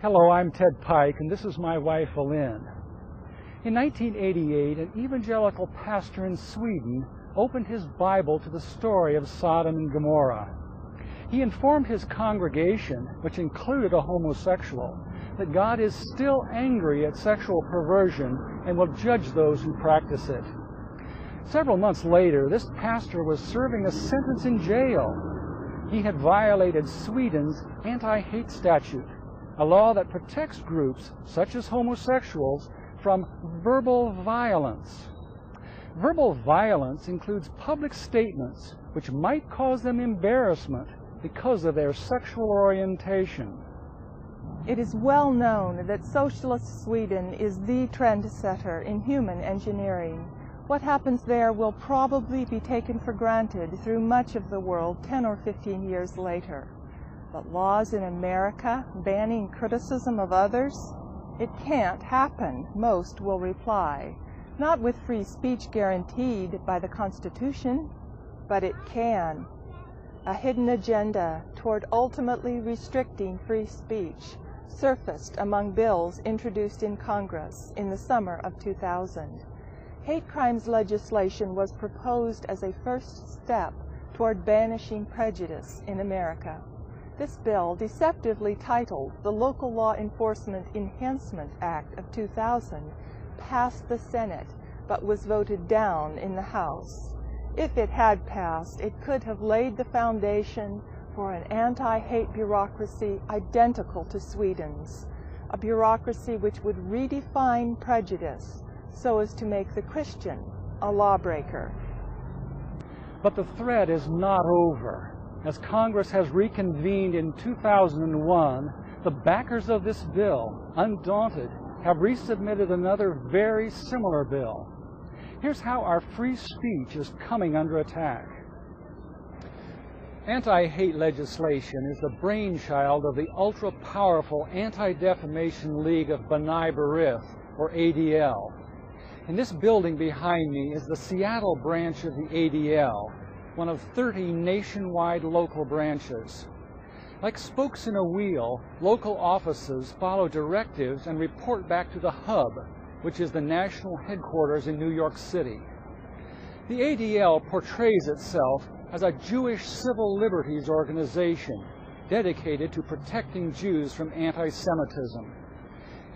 Hello, I'm Ted Pike, and this is my wife, Lynn. In 1988, an evangelical pastor in Sweden opened his Bible to the story of Sodom and Gomorrah. He informed his congregation, which included a homosexual, that God is still angry at sexual perversion and will judge those who practice it. Several months later, this pastor was serving a sentence in jail. He had violated Sweden's anti-hate statute, a law that protects groups, such as homosexuals, from verbal violence. Verbal violence includes public statements which might cause them embarrassment because of their sexual orientation. It is well known that socialist Sweden is the trendsetter in human engineering. What happens there will probably be taken for granted through much of the world 10 or 15 years later. But laws in America banning criticism of others? It can't happen, most will reply. Not with free speech guaranteed by the Constitution, but it can. A hidden agenda toward ultimately restricting free speech surfaced among bills introduced in Congress in the summer of 2000. Hate crimes legislation was proposed as a first step toward banishing prejudice in America. This bill, deceptively titled the Local Law Enforcement Enhancement Act of 2000, passed the Senate but was voted down in the House. If it had passed, it could have laid the foundation for an anti-hate bureaucracy identical to Sweden's, a bureaucracy which would redefine prejudice so as to make the Christian a lawbreaker. But the threat is not over. As Congress has reconvened in 2001, the backers of this bill, undaunted, have resubmitted another very similar bill. Here's how our free speech is coming under attack. Anti-hate legislation is the brainchild of the ultra-powerful Anti-Defamation League of B'nai B'rith, or ADL. In this building behind me is the Seattle branch of the ADL, one of 30 nationwide local branches. Like spokes in a wheel, local offices follow directives and report back to the hub, which is the national headquarters in New York City. The ADL portrays itself as a Jewish civil liberties organization dedicated to protecting Jews from anti-Semitism.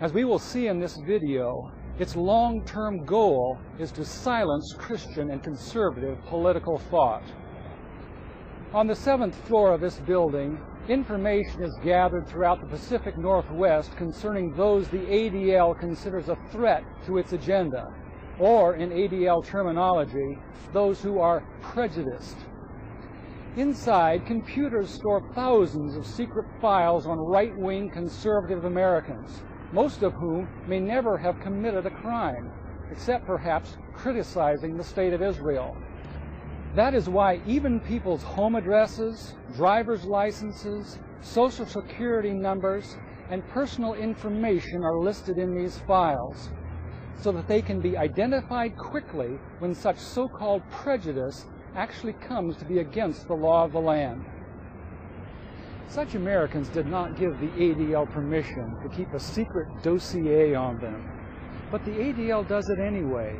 As we will see in this video, its long-term goal is to silence Christian and conservative political thought. On the 7th floor of this building, information is gathered throughout the Pacific Northwest concerning those the ADL considers a threat to its agenda, or in ADL terminology, those who are prejudiced. Inside, computers store thousands of secret files on right-wing conservative Americans, most of whom may never have committed a crime, except perhaps criticizing the State of Israel. That is why even people's home addresses, driver's licenses, social security numbers, and personal information are listed in these files, so that they can be identified quickly when such so-called prejudice actually comes to be against the law of the land. Such Americans did not give the ADL permission to keep a secret dossier on them, but the ADL does it anyway.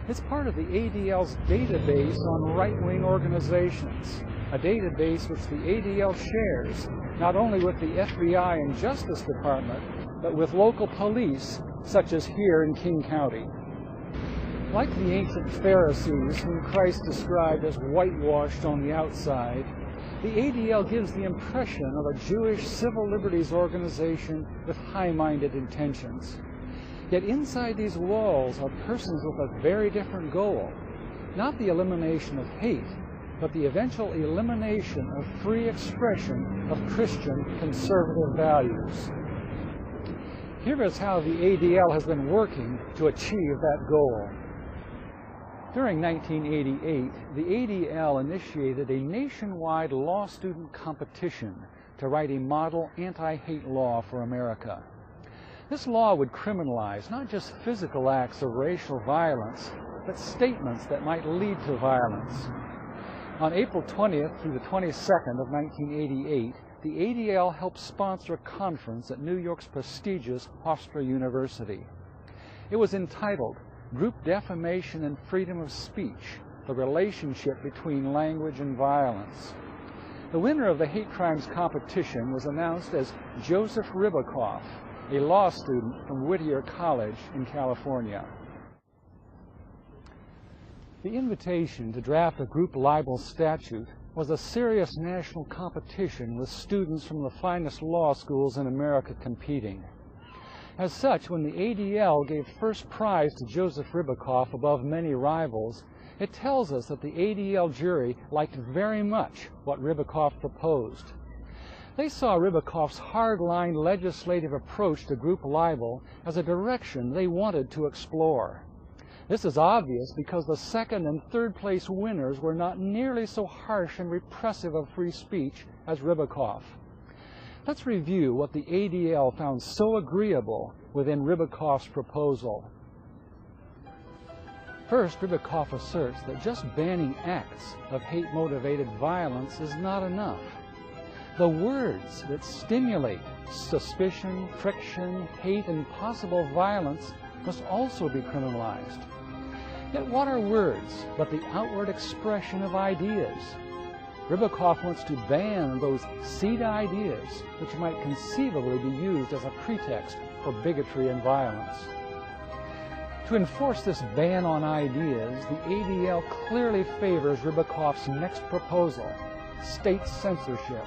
It's part of the ADL's database on right-wing organizations, a database which the ADL shares not only with the FBI and Justice Department, but with local police, such as here in King County. Like the ancient Pharisees, whom Christ described as whitewashed on the outside, the ADL gives the impression of a Jewish civil liberties organization with high-minded intentions. Yet inside these walls are persons with a very different goal, not the elimination of hate, but the eventual elimination of free expression of Christian conservative values. Here is how the ADL has been working to achieve that goal. During 1988, the ADL initiated a nationwide law student competition to write a model anti-hate law for America. This law would criminalize not just physical acts of racial violence, but statements that might lead to violence. On April 20th through the 22nd of 1988, the ADL helped sponsor a conference at New York's prestigious Hofstra University. It was entitled Group Defamation and Freedom of Speech, the Relationship Between Language and Violence. The winner of the hate crimes competition was announced as Joseph Ribicoff, a law student from Whittier College in California. The invitation to draft a group libel statute was a serious national competition with students from the finest law schools in America competing. As such, when the ADL gave first prize to Joseph Ribicoff above many rivals, it tells us that the ADL jury liked very much what Ribicoff proposed. They saw Ribicoff's hard-line legislative approach to group libel as a direction they wanted to explore. This is obvious because the second and third place winners were not nearly so harsh and repressive of free speech as Ribicoff. Let's review what the ADL found so agreeable within Ribicoff's proposal. First, Ribicoff asserts that just banning acts of hate-motivated violence is not enough. The words that stimulate suspicion, friction, hate, and possible violence must also be criminalized. Yet what are words but the outward expression of ideas? Ribicoff wants to ban those seed ideas which might conceivably be used as a pretext for bigotry and violence. To enforce this ban on ideas, the ADL clearly favors Ribicoff's next proposal, state censorship.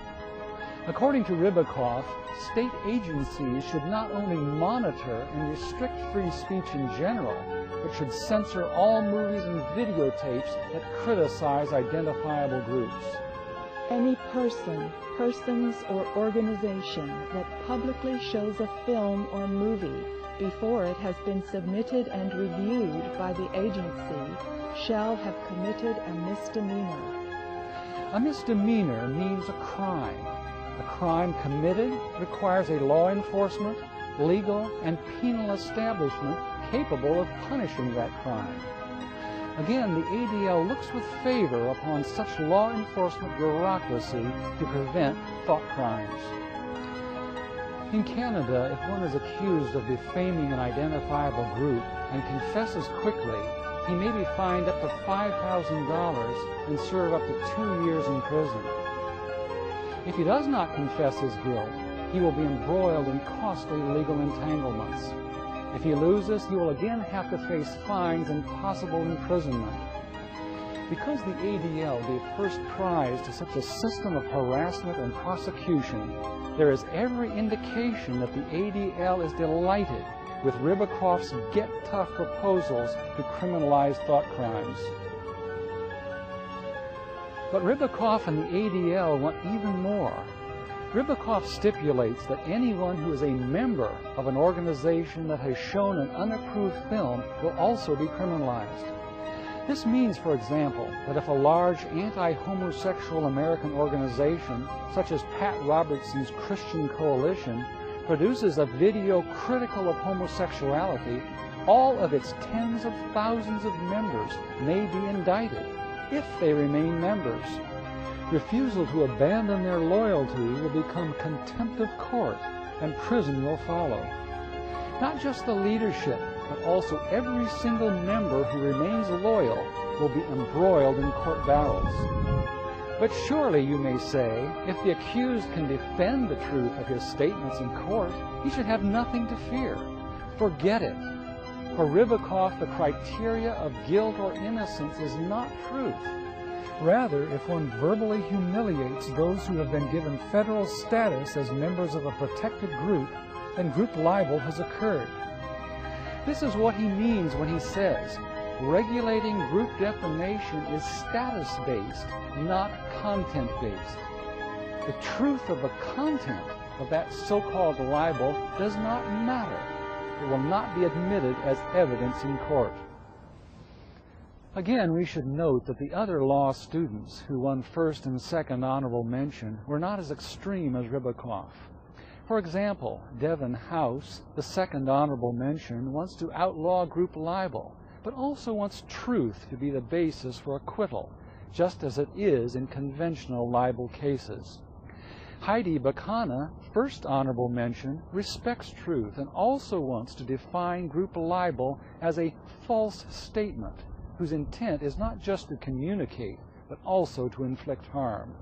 According to Ribicoff, state agencies should not only monitor and restrict free speech in general, but should censor all movies and videotapes that criticize identifiable groups. Any person, persons, or organization that publicly shows a film or movie before it has been submitted and reviewed by the agency shall have committed a misdemeanor. A misdemeanor means a crime. A crime committed requires a law enforcement, legal, and penal establishment capable of punishing that crime. Again, the ADL looks with favor upon such law enforcement bureaucracy to prevent thought crimes. In Canada, if one is accused of defaming an identifiable group and confesses quickly, he may be fined up to $5,000 and serve up to 2 years in prison. If he does not confess his guilt, he will be embroiled in costly legal entanglements. If he loses, he will again have to face fines and possible imprisonment. Because the ADL gave first prize to such a system of harassment and prosecution, there is every indication that the ADL is delighted with Ribicoff's get-tough proposals to criminalize thought crimes. But Ribicoff and the ADL want even more. Ribicoff stipulates that anyone who is a member of an organization that has shown an unapproved film will also be criminalized. This means, for example, that if a large anti-homosexual American organization, such as Pat Robertson's Christian Coalition, produces a video critical of homosexuality, all of its tens of thousands of members may be indicted if they remain members. Refusal to abandon their loyalty will become contempt of court, and prison will follow. Not just the leadership, but also every single member who remains loyal will be embroiled in court battles. But surely, you may say, if the accused can defend the truth of his statements in court, he should have nothing to fear. Forget it. For Ribicoff, the criteria of guilt or innocence is not truth. Rather, if one verbally humiliates those who have been given federal status as members of a protected group, then group libel has occurred. This is what he means when he says, regulating group defamation is status-based, not content-based. The truth of the content of that so-called libel does not matter. It will not be admitted as evidence in court. Again, we should note that the other law students who won first and second honorable mention were not as extreme as Ribicoff. For example, Devin House, the second honorable mention, wants to outlaw group libel, but also wants truth to be the basis for acquittal, just as it is in conventional libel cases. Heidi Bakana, first honorable mention, respects truth and also wants to define group libel as a false statement whose intent is not just to communicate, but also to inflict harm.